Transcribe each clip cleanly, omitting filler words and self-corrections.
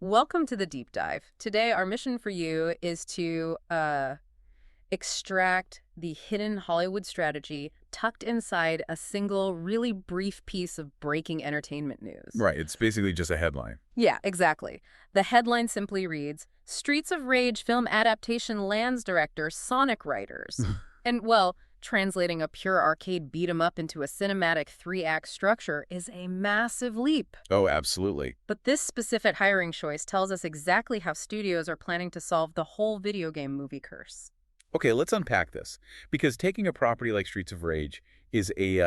Welcome to the deep dive. Today, our mission for you is to extract the hidden Hollywood strategy tucked inside a single, really brief piece of breaking entertainment news. Right, it's basically just a headline. Yeah, exactly. The headline simply reads, Streets of Rage film adaptation lands director Sonic writers. And, well, translating a pure arcade beat-em-up into a cinematic three-act structure is a massive leap. Oh, absolutely. But this specific hiring choice tells us exactly how studios are planning to solve the whole video game movie curse. Okay, let's unpack this. Because taking a property like Streets of Rage is a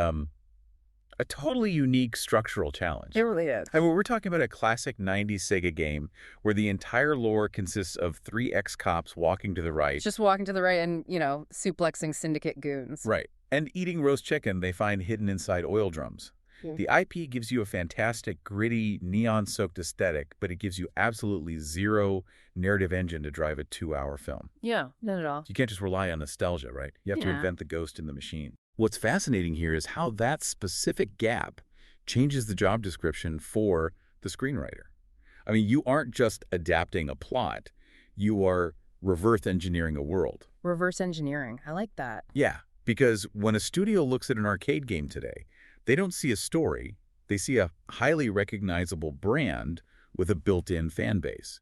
totally unique structural challenge. It really is. I mean, we're talking about a classic 90s Sega game where the entire lore consists of three ex-cops walking to the right. Just walking to the right and, suplexing syndicate goons. Right. And eating roast chicken they find hidden inside oil drums. The IP gives you a fantastic, gritty, neon-soaked aesthetic, but it gives you absolutely zero narrative engine to drive a 2-hour film. Yeah, not at all. You can't just rely on nostalgia, right? You have to invent the ghost in the machine. What's fascinating here is how that specific gap changes the job description for the screenwriter. I mean, you aren't just adapting a plot. You are reverse engineering a world. Reverse engineering. I like that. Yeah, because when a studio looks at an arcade game today, they don't see a story. They see a highly recognizable brand with a built-in fan base.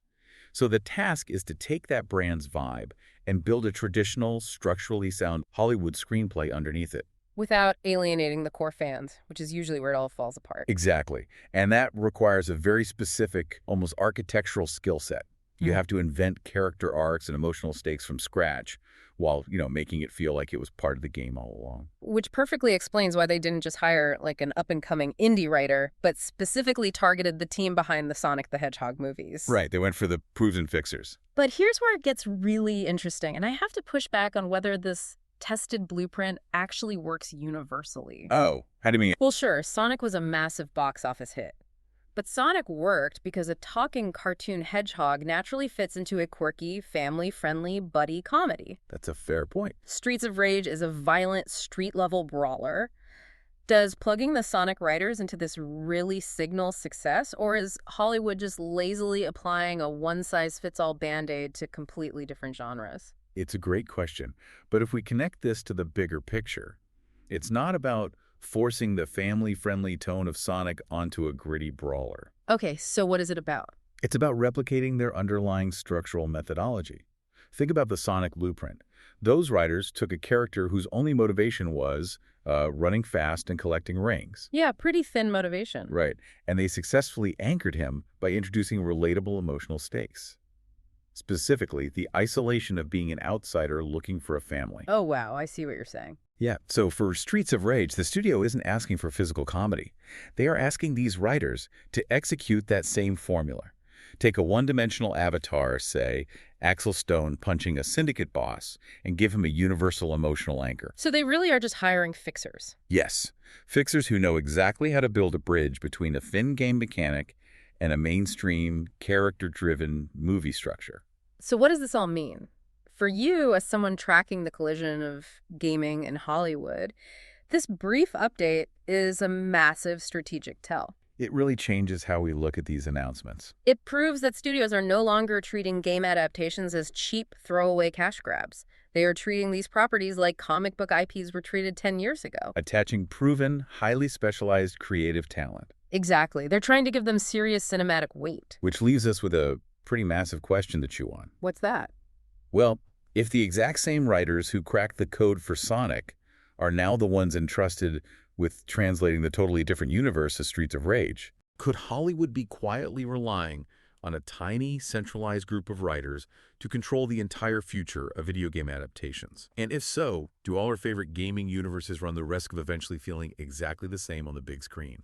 So the task is to take that brand's vibe and build a traditional, structurally sound Hollywood screenplay underneath it. Without alienating the core fans, which is usually where it all falls apart. Exactly. And that requires a very specific, almost architectural skill set. You have to invent character arcs and emotional stakes from scratch while, making it feel like it was part of the game all along. Which perfectly explains why they didn't just hire like an up-and-coming indie writer, but specifically targeted the team behind the Sonic the Hedgehog movies. Right. They went for the proven fixers. But here's where it gets really interesting, and I have to push back on whether this tested blueprint actually works universally. Oh, how do you mean? Well, sure, Sonic was a massive box office hit. But Sonic worked because a talking cartoon hedgehog naturally fits into a quirky, family-friendly buddy comedy. That's a fair point. Streets of Rage is a violent, street-level brawler. Does plugging the Sonic writers into this really signal success, or is Hollywood just lazily applying a one-size-fits-all Band-Aid to completely different genres? It's a great question. But if we connect this to the bigger picture, it's not about forcing the family-friendly tone of Sonic onto a gritty brawler. Okay, so what is it about? It's about replicating their underlying structural methodology. Think about the Sonic blueprint. Those writers took a character whose only motivation was running fast and collecting rings. Yeah, pretty thin motivation. Right. And they successfully anchored him by introducing relatable emotional stakes. Specifically, the isolation of being an outsider looking for a family. Oh, wow, I see what you're saying. Yeah, so for Streets of Rage, the studio isn't asking for physical comedy. They are asking these writers to execute that same formula. Take a one-dimensional avatar, say, Axel Stone punching a syndicate boss, and give him a universal emotional anchor. So they really are just hiring fixers. Yes, fixers who know exactly how to build a bridge between a thin game mechanic and a mainstream, character-driven movie structure. So what does this all mean? For you, as someone tracking the collision of gaming and Hollywood, this brief update is a massive strategic tell. It really changes how we look at these announcements. It proves that studios are no longer treating game adaptations as cheap, throwaway cash grabs. They are treating these properties like comic book IPs were treated 10 years ago. Attaching proven, highly specialized creative talent. Exactly. They're trying to give them serious cinematic weight. Which leaves us with a pretty massive question to chew on. What's that? Well, if the exact same writers who cracked the code for Sonic are now the ones entrusted with translating the totally different universe as Streets of Rage, could Hollywood be quietly relying on a tiny, centralized group of writers to control the entire future of video game adaptations? And if so, do all our favorite gaming universes run the risk of eventually feeling exactly the same on the big screen?